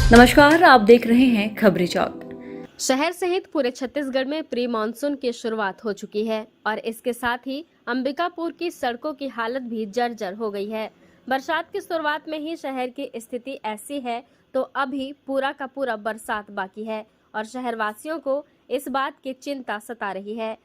नमस्कार, आप देख रहे हैं खबरी चौक। शहर सहित पूरे छत्तीसगढ़ में प्री मानसून की शुरुआत हो चुकी है और इसके साथ ही अंबिकापुर की सड़कों की हालत भी जर्जर हो गई है। बरसात की शुरुआत में ही शहर की स्थिति ऐसी है तो अभी पूरा का पूरा बरसात बाकी है और शहरवासियों को इस बात की चिंता सता रही है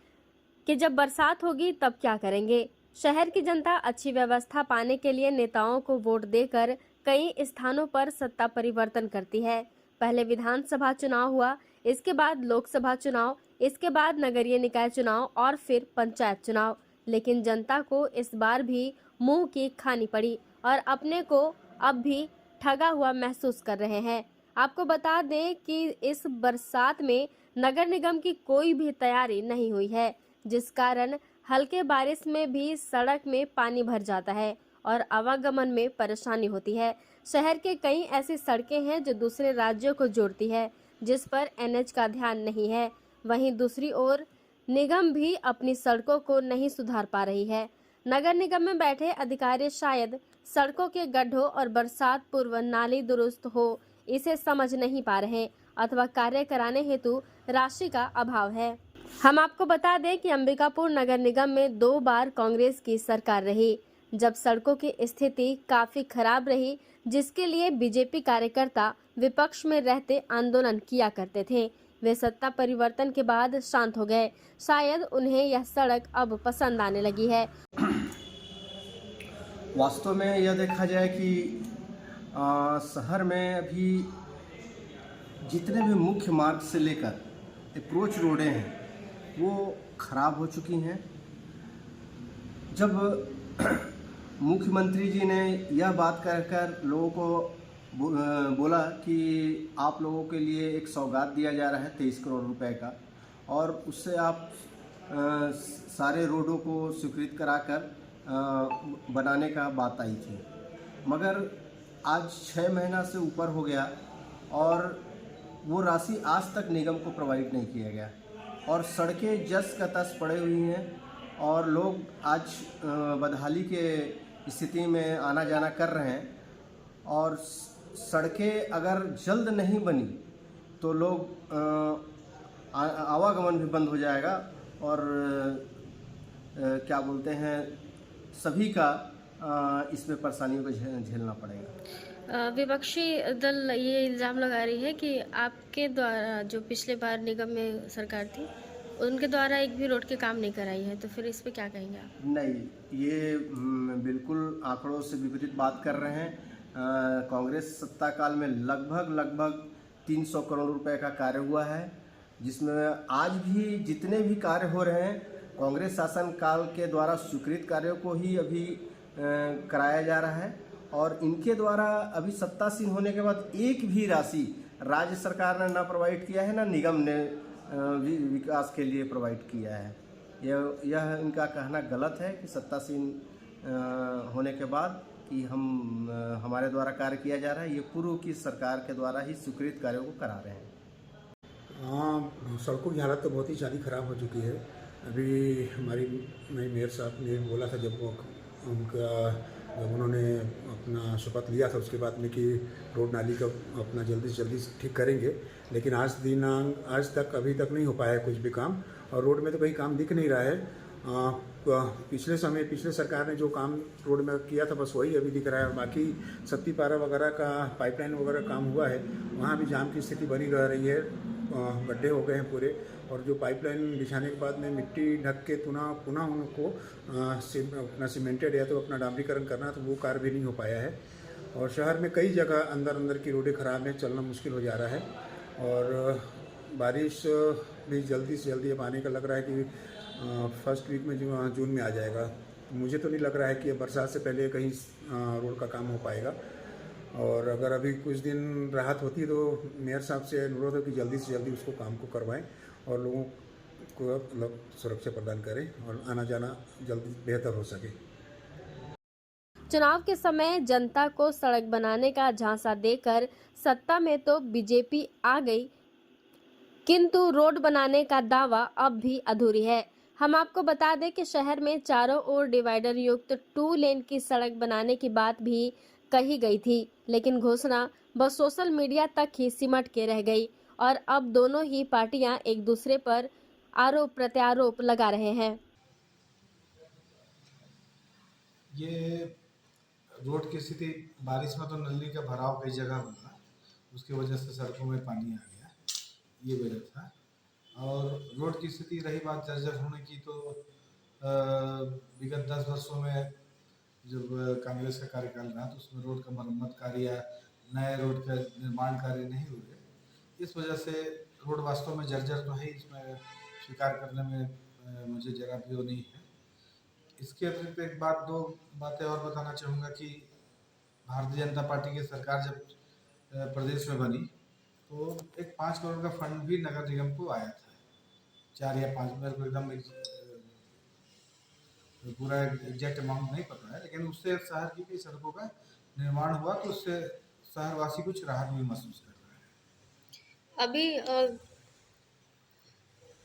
कि जब बरसात होगी तब क्या करेंगे। शहर की जनता अच्छी व्यवस्था पाने के लिए नेताओं को वोट देकर कई स्थानों पर सत्ता परिवर्तन करती है। पहले विधानसभा चुनाव हुआ, इसके बाद लोकसभा चुनाव, इसके बाद नगरीय निकाय चुनाव और फिर पंचायत चुनाव। लेकिन जनता को इस बार भी मुंह की खानी पड़ी और अपने को अब भी ठगा हुआ महसूस कर रहे हैं। आपको बता दें कि इस बरसात में नगर निगम की कोई भी तैयारी नहीं हुई है, जिस कारण हल्के बारिश में भी सड़क में पानी भर जाता है और आवागमन में परेशानी होती है। शहर के कई ऐसी सड़कें हैं जो दूसरे राज्यों को जोड़ती है, जिस पर एनएच का ध्यान नहीं है। वहीं दूसरी ओर निगम भी अपनी सड़कों को नहीं सुधार पा रही है। नगर निगम में बैठे अधिकारी शायद सड़कों के गड्ढों और बरसात पूर्व नाली दुरुस्त हो इसे समझ नहीं पा रहे अथवा कार्य कराने हेतु राशि का अभाव है। हम आपको बता दें कि अंबिकापुर नगर निगम में 2 बार कांग्रेस की सरकार रही, जब सड़कों की स्थिति काफी खराब रही, जिसके लिए बीजेपी कार्यकर्ता विपक्ष में रहते आंदोलन किया करते थे। वे सत्ता परिवर्तन के बाद शांत हो गए। शायद उन्हें यह सड़क अब पसंद आने लगी है। वास्तव में यह देखा जाए कि शहर में अभी जितने भी मुख्य मार्ग से लेकर अप्रोच रोडें हैं वो खराब हो चुकी हैं। जब मुख्यमंत्री जी ने यह बात कर लोगों को बोला कि आप लोगों के लिए एक सौगात दिया जा रहा है 23 करोड़ रुपए का और उससे आप सारे रोडों को स्वीकृत कराकर बनाने का बात आई थी, मगर आज 6 महीना से ऊपर हो गया और वो राशि आज तक निगम को प्रोवाइड नहीं किया गया और सड़कें जस का तस पड़े हुई हैं और लोग आज बदहाली के स्थिति में आना जाना कर रहे हैं। और सड़कें अगर जल्द नहीं बनी तो लोग आवागमन भी बंद हो जाएगा और क्या बोलते हैं सभी का इसमें परेशानियों को झेलना पड़ेगा। विपक्षी दल ये इल्ज़ाम लगा रही है कि आपके द्वारा जो पिछले बार निगम में सरकार थी उनके द्वारा एक भी रोड के काम नहीं कराई है, तो फिर इस पे क्या कहेंगे आप? नहीं, ये बिल्कुल आंकड़ों से विपरीत बात कर रहे हैं। कांग्रेस सत्ता काल में लगभग 300 करोड़ रुपए का कार्य हुआ है, जिसमें आज भी जितने भी कार्य हो रहे हैं कांग्रेस शासन काल के द्वारा स्वीकृत कार्यों को ही अभी कराया जा रहा है और इनके द्वारा अभी सत्तासीन होने के बाद एक भी राशि राज्य सरकार ने ना प्रोवाइड किया है ना निगम ने विकास के लिए प्रोवाइड किया है। यह इनका कहना गलत है कि सत्तासीन होने के बाद कि हमारे द्वारा कार्य किया जा रहा है। ये पूर्व की सरकार के द्वारा ही स्वीकृत कार्यों को करा रहे हैं। हाँ, सड़कों की हालत तो बहुत ही ज़्यादा ख़राब हो चुकी है। अभी हमारी मेयर साहब ने बोला था जब उन्होंने अपना शपथ लिया था उसके बाद में कि रोड नाली का अपना जल्दी से जल्दी ठीक करेंगे, लेकिन आज तक अभी तक नहीं हो पाया है कुछ भी काम और रोड में तो कहीं काम दिख नहीं रहा है। पिछले सरकार ने जो काम रोड में किया था बस वही अभी दिख रहा है और बाकी सत्तीपारा वगैरह का पाइपलाइन वगैरह काम हुआ है, वहाँ भी जाम की स्थिति बनी रह रही है। गड्ढे हो गए हैं पूरे और जो पाइपलाइन बिछाने के बाद में मिट्टी ढक के पुनः उनको अपना सीमेंटेड या तो अपना डामरीकरण करना तो वो कार्य भी नहीं हो पाया है और शहर में कई जगह अंदर की रोडें ख़राब हैं, चलना मुश्किल हो जा रहा है और बारिश भी जल्दी से जल्दी अब आने का लग रहा है कि फर्स्ट वीक में जून में आ जाएगा। मुझे तो नहीं लग रहा है कि बरसात से पहले कहीं रोड का काम हो पाएगा और अगर अभी कुछ दिन राहत होती है तो मेयर साहब से अनुरोध है कि जल्दी से जल्दी उसको काम को करवाएं और लोगों को मतलब सुरक्षा प्रदान करें और आना जाना जल्दी बेहतर हो सके। चुनाव के समय जनता को सड़क बनाने का झांसा देकर सत्ता में तो बीजेपी आ गई, किंतु रोड बनाने का दावा अब भी अधूरी है। हम आपको बता दें कि शहर में चारों ओर डिवाइडर युक्त 2 लेन की सड़क बनाने की बात भी कही गई थी, लेकिन घोषणा बस सोशल मीडिया तक ही सिमट के रह गई और अब दोनों ही पार्टियां एक दूसरे पर आरोप प्रत्यारोप लगा रहे हैं। ये रोड की स्थिति, बारिश में तो नली का भराव कई जगह हुआ, उसकी वजह से सड़कों में पानी आ गया, ये वजह था। और रोड की स्थिति रही बात जर्जर होने की, तो विगत 10 वर्षों में जब कांग्रेस का कार्यकाल रहा तो उसमें रोड का मरम्मत कार्य या नए रोड का निर्माण कार्य नहीं हुए। इस वजह से रोड वास्तव में जर्जर तो है, इसमें स्वीकार करने में मुझे जरा भी वो नहीं है। इसके अतिरिक्त दो बातें और बताना चाहूँगा कि भारतीय जनता पार्टी की सरकार जब प्रदेश में बनी तो एक 5 करोड़ का फंड भी नगर निगम को आया था, 4 या 5, मेरे को एकदम पूरा एग्जैक्ट अमाउंट नहीं पता है, लेकिन उससे शहर की कई सड़कों का निर्माण हुआ, तो उससे शहरवासी कुछ राहत भी महसूस कर रहे हैं। अभी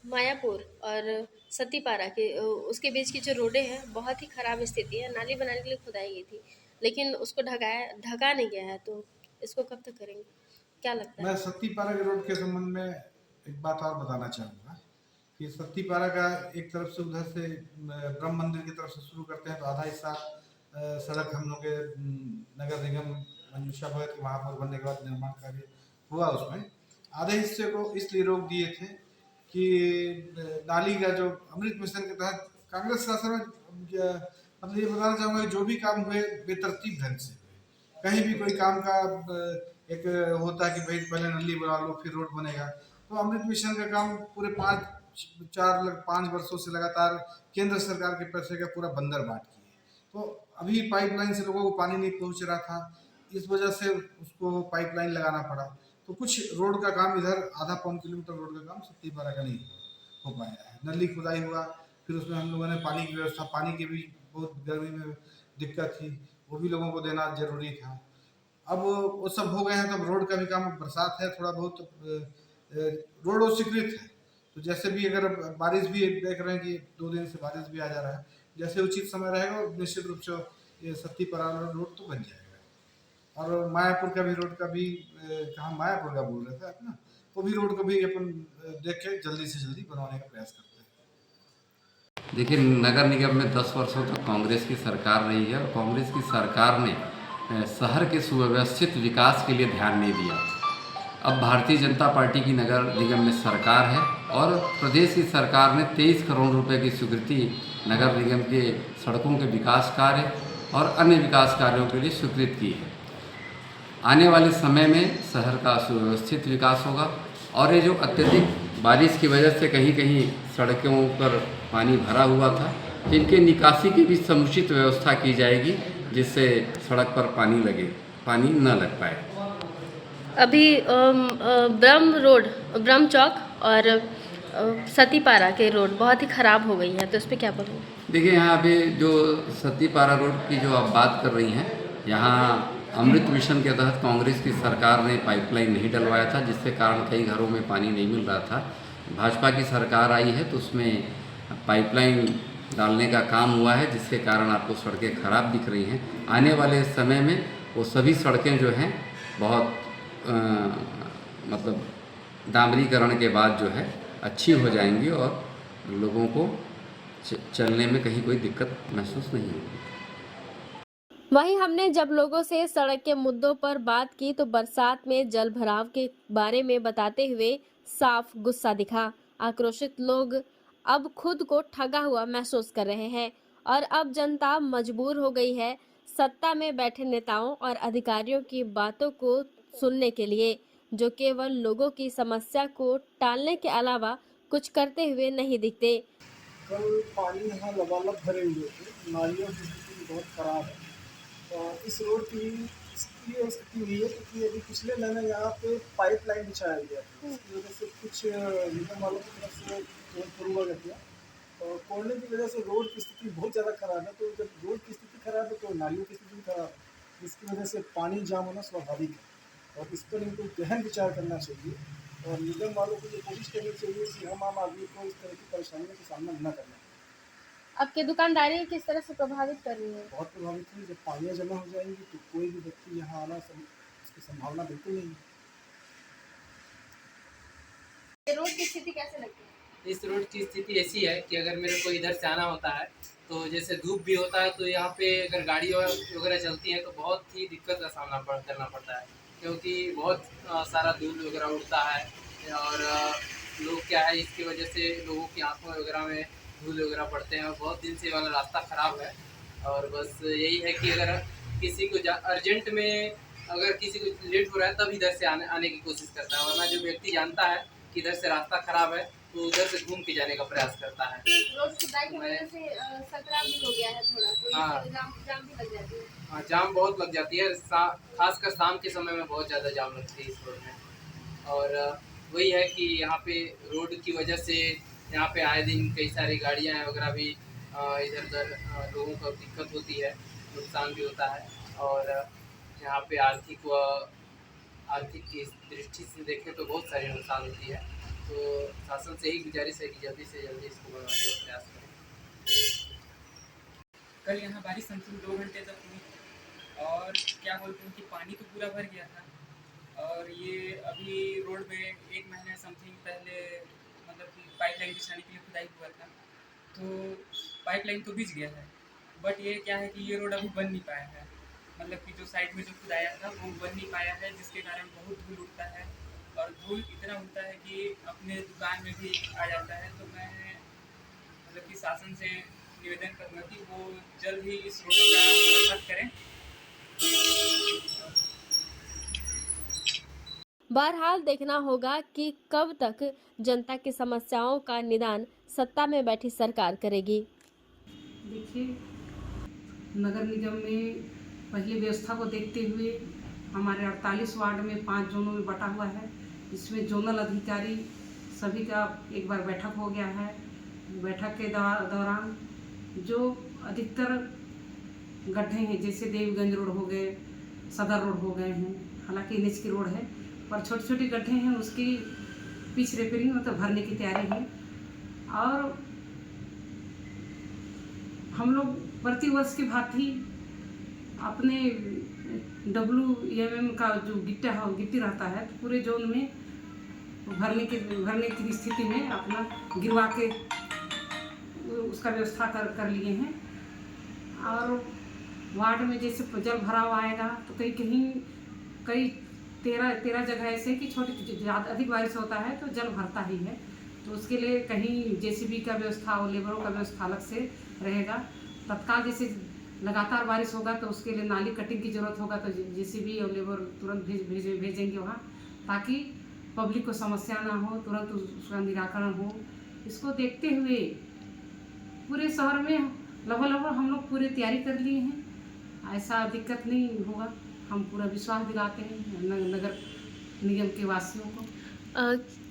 मायापुर और सतीपारा के उसके बीच की जो रोडें हैं बहुत ही खराब स्थिति है। नाली बनाने के लिए खुदाई गई थी, लेकिन उसको ढका नहीं गया है, तो इसको कब तक करेंगे, क्या लगता है? मैं सत्तीपारा के रोड के संबंध में एक बात और बताना चाहूँगा कि सत्तीपारा का एक तरफ से उधर से ब्रह्म मंदिर की तरफ से शुरू करते हैं तो आधा हिस्सा सड़क हम लोग के नगर निगम मंजूषा भगत के महापौर बनने के बाद निर्माण कार्य हुआ, उसमें आधे हिस्से को इसलिए रोक दिए थे कि नाली का जो अमृत मिशन के तहत कांग्रेस शासन में मतलब ये बताना चाहूँगा कि जो भी काम हुए बेतरतीब ढंग से, कहीं भी कोई काम का एक होता है कि भाई पहले नली बना लो फिर रोड बनेगा, तो अमृत मिशन का काम पूरे 5 वर्षों से लगातार केंद्र सरकार के पैसे का पूरा बंदर बांट किए। तो अभी पाइपलाइन से लोगों को पानी नहीं पहुंच रहा था, इस वजह से उसको पाइपलाइन लगाना पड़ा। तो कुछ रोड का काम इधर आधा पौन किलोमीटर रोड का काम सत्तीपारा का नहीं हो पाया है। नली खुदाई हुआ, फिर उसमें हम लोगों ने पानी की व्यवस्था, पानी की भी बहुत गर्मी में दिक्कत थी, वो भी लोगों को देना जरूरी था। अब वो सब हो गए हैं, तब रोड का भी काम, बरसात है थोड़ा बहुत रोड अस्वीकृत है, तो जैसे भी अगर बारिश भी देख रहे हैं कि 2 दिन से बारिश भी आ जा रहा है, जैसे उचित समय रहेगा निश्चित रूप से ये सत्तीपारा रोड तो बन जाएगा। और मायापुर का भी रोड का भी कहाँ मायापुर का बोल रहे थे अपना, वो भी रोड को भी अपन देख के जल्दी से जल्दी बनवाने का प्रयास करते हैं। देखिए, नगर निगम में 10 वर्षों तक कांग्रेस की सरकार रही है और कांग्रेस की सरकार ने शहर के सुव्यवस्थित विकास के लिए ध्यान नहीं दिया। अब भारतीय जनता पार्टी की नगर निगम में सरकार है और प्रदेश की सरकार ने 23 करोड़ रुपए की स्वीकृति नगर निगम के सड़कों के विकास कार्य और अन्य विकास कार्यों के लिए स्वीकृत की है। आने वाले समय में शहर का सुव्यवस्थित विकास होगा और ये जो अत्यधिक बारिश की वजह से कहीं कहीं सड़कों पर पानी भरा हुआ था, इनके निकासी की भी समुचित व्यवस्था की जाएगी, जिससे सड़क पर पानी न लग पाए। अभी ब्रह्म चौक और सतीपारा के रोड बहुत ही खराब हो गई है, तो इस पर क्या बोलूँ? देखिए, यहाँ पे जो सतीपारा रोड की जो आप बात कर रही हैं, यहाँ अमृत मिशन के तहत कांग्रेस की सरकार ने पाइपलाइन नहीं डलवाया था, जिसके कारण कई घरों में पानी नहीं मिल रहा था। भाजपा की सरकार आई है तो उसमें पाइपलाइन डालने का काम हुआ है, जिसके कारण आपको सड़कें खराब दिख रही हैं। आने वाले समय में वो सभी सड़कें जो हैं बहुत मतलब डामरीकरण के बाद जो है अच्छी हो जाएंगी और लोगों को चलने में कहीं कोई दिक्कत महसूस नहीं होगी। वहीं हमने जब लोगों से सड़क के मुद्दों पर बात की तो बरसात में जल भराव के बारे में बताते हुए साफ गुस्सा दिखा। आक्रोशित लोग अब खुद को ठगा हुआ महसूस कर रहे हैं और अब जनता मजबूर हो गई है सत्ता में बैठे नेताओं और अधिकारियों की बातों को सुनने के लिए, जो केवल लोगों की समस्या को टालने के अलावा कुछ करते हुए नहीं दिखते। कल पानी यहाँ लबालब भरे हुए थे, नालियों की स्थिति बहुत खराब है। इस रोड की इसलिए स्थिति हुई है क्योंकि अभी पिछले महीने यहाँ पे पाइपलाइन बिछाया गया था, इसकी वजह से कुछ निगम वालों की तरफ से तोड़ हुआ गया और तोड़ने की वजह से रोड की स्थिति बहुत ज़्यादा खराब है। तो जब रोड की स्थिति खराब है तो नालियों की स्थिति खराब है, जिसकी वजह से पानी जाम होना स्वाभाविक है और इस पर इनको गहन विचार करना चाहिए और निगम वालों को ये कोशिश करनी चाहिए कि हम आम आदमी को इस तरह की परेशानियों का सामना न करना। आपकी दुकानदारी किस तरह से प्रभावित कर रही है? बहुत प्रभावित हुई। जब पानियाँ जमा हो जाएंगी तो कोई भी व्यक्ति यहाँ आना इसकी संभावना बिल्कुल नहीं है। रोड की स्थिति कैसे लगती है? इस रोड की स्थिति ऐसी है कि अगर मेरे को इधर से आना होता है तो जैसे धूप भी होता है तो यहाँ पे अगर गाड़ी वगैरह चलती है तो बहुत ही दिक्कत का सामना करना पड़ता है, क्योंकि बहुत सारा धूल वगैरह उड़ता है और लोग क्या है इसकी वजह से लोगों की आंखों वगैरह में धूल वगैरह पड़ते हैं और बहुत दिन से वाला रास्ता ख़राब है। और बस यही है कि अगर किसी को अर्जेंट में अगर किसी को लेट हो रहा है तब इधर से आने की कोशिश करता है, वरना जो व्यक्ति जानता है कि इधर से रास्ता ख़राब है तो उधर से घूम के जाने का प्रयास करता है। रोड खुदाई की वजह से सकरा भी हो गया है थोड़ा, तो हाँ। इससे जाम भी लग जाती है। हाँ, जाम बहुत लग जाती है, खासकर शाम के समय में बहुत ज़्यादा जाम लगती है इस रोड में। और वही है कि यहाँ पे रोड की वजह से यहाँ पे आए दिन कई सारी गाड़ियाँ वगैरह भी इधर उधर लोगों को दिक्कत होती है, नुकसान भी होता है। और यहाँ पे आर्थिक की दृष्टि से देखें तो बहुत सारी नुकसान होती है। तो शासन से ही गुजारिश है कि जल्दी से जल्दी इसको बनवाने का प्रयास करें। कल यहाँ बारिश समथिंग 2 घंटे तक हुई और क्या बोलते हैं कि पानी तो पूरा भर गया था। और ये अभी रोड में 1 महीने समथिंग पहले मतलब कि पाइपलाइन बिछाने के लिए खुदाई हुआ था, तो पाइपलाइन तो बिछ गया है, बट ये क्या है कि ये रोड अभी बन नहीं पाया है। मतलब कि जो साइड में जो खुदाया था वो बन नहीं पाया है, जिसके कारण बहुत धूल उड़ता है और धूल इतना उड़ता है कि अपने दुकान में भी आ जाता है। तो मैं मतलब कि शासन से निवेदन करूँगा कि वो जल्द ही इस रोड का मरम्मत करें। बहरहाल देखना होगा कि कब तक जनता की समस्याओं का निदान सत्ता में बैठी सरकार करेगी। देखिए, नगर निगम में पहले व्यवस्था को देखते हुए हमारे 48 वार्ड में 5 जोनों में बटा हुआ है। इसमें जोनल अधिकारी सभी का एक बार बैठक हो गया है। बैठक के दौरान जो अधिकतर गड्ढे हैं, जैसे देवगंज रोड हो गए, सदर रोड हो गए हैं, हालांकि NH की रोड है, पर छोटे छोटे गड्ढे हैं, उसकी पिच रिपेयरिंग मतलब भरने की तैयारी है। और हम लोग प्रतिवर्ष की भांति अपने WMM का जो गिट्टी रहता है तो पूरे जोन में भरने की स्थिति में अपना गिरवा के उसका व्यवस्था कर लिए हैं। और वार्ड में जैसे जल भराव आएगा तो कई 13 जगह ऐसे कि ज़्यादा अधिक बारिश होता है तो जल भरता ही है, तो उसके लिए कहीं JCB का व्यवस्था और लेबरों का व्यवस्था अलग से रहेगा। तत्काल जैसे लगातार बारिश होगा तो उसके लिए नाली कटिंग की ज़रूरत होगा तो JCB और लेबर तुरंत भेजेंगे वहाँ, ताकि पब्लिक को समस्या ना हो, तुरंत उसका निराकरण हो। इसको देखते हुए पूरे शहर में लगभग हम लोग पूरी तैयारी कर लिए हैं, ऐसा दिक्कत नहीं होगा। हम पूरा विश्वास दिलाते हैं नगर निगम के वासियों को।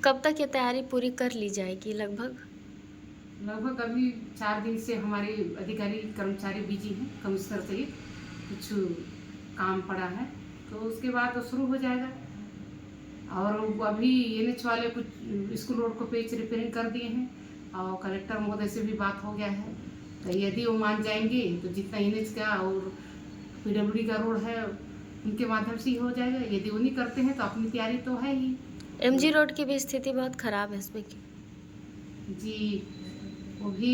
कब तक ये तैयारी पूरी कर ली जाएगी? लगभग अभी 4 दिन से हमारे अधिकारी कर्मचारी बिजी हैं, कमिश्नर सहित कुछ काम पड़ा है तो उसके बाद तो शुरू हो जाएगा। और अभी NH वाले कुछ स्कूल रोड को पेच रिपेयरिंग कर दिए हैं और कलेक्टर महोदय से भी बात हो गया है, तो यदि वो मान जाएंगे तो जितना NH का और PWD का रोड है उनके माध्यम से ही हो जाएगा। यदि वो नहीं करते हैं तो अपनी तैयारी तो है ही। MG रोड की भी स्थिति बहुत खराब है इसमें की जी, वो भी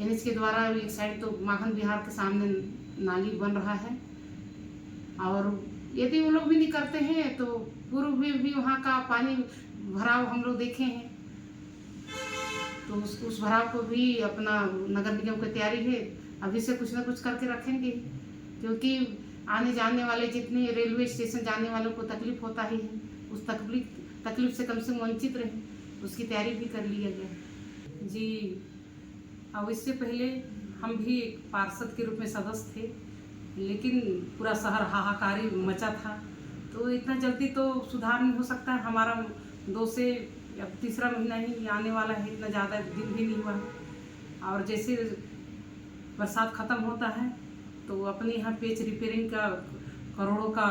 NH के द्वारा एक साइड तो माखन विहार के सामने नाली बन रहा है, और यदि वो लोग भी नहीं करते हैं तो पूर्व में भी वहाँ का पानी भराव हम लोग देखे हैं, तो उस भराव को भी अपना नगर निगम की तैयारी है, अभी से कुछ ना कुछ करके रखेंगे, क्योंकि आने जाने वाले जितने रेलवे स्टेशन जाने वालों को तकलीफ होता ही है, उस तकलीफ से कम से कम वंचित रहे, उसकी तैयारी भी कर लिया गया जी। अब इससे पहले हम भी एक पार्षद के रूप में सदस्य थे, लेकिन पूरा शहर हाहाकारी मचा था, तो इतना जल्दी तो सुधार नहीं हो सकता है। हमारा 2 से अब 3रा महीना ही आने वाला है, इतना ज़्यादा दिन भी नहीं हुआ है। और जैसे बरसात ख़त्म होता है तो अपने यहाँ पेच रिपेयरिंग का करोड़ों का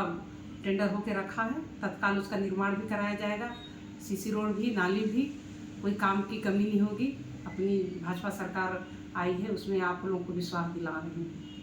टेंडर होके रखा है, तत्काल उसका निर्माण भी कराया जाएगा। CC रोड भी, नाली भी, कोई काम की कमी नहीं होगी। अपनी भाजपा सरकार आई है उसमें आप लोगों को विश्वास दिला रहे हैं।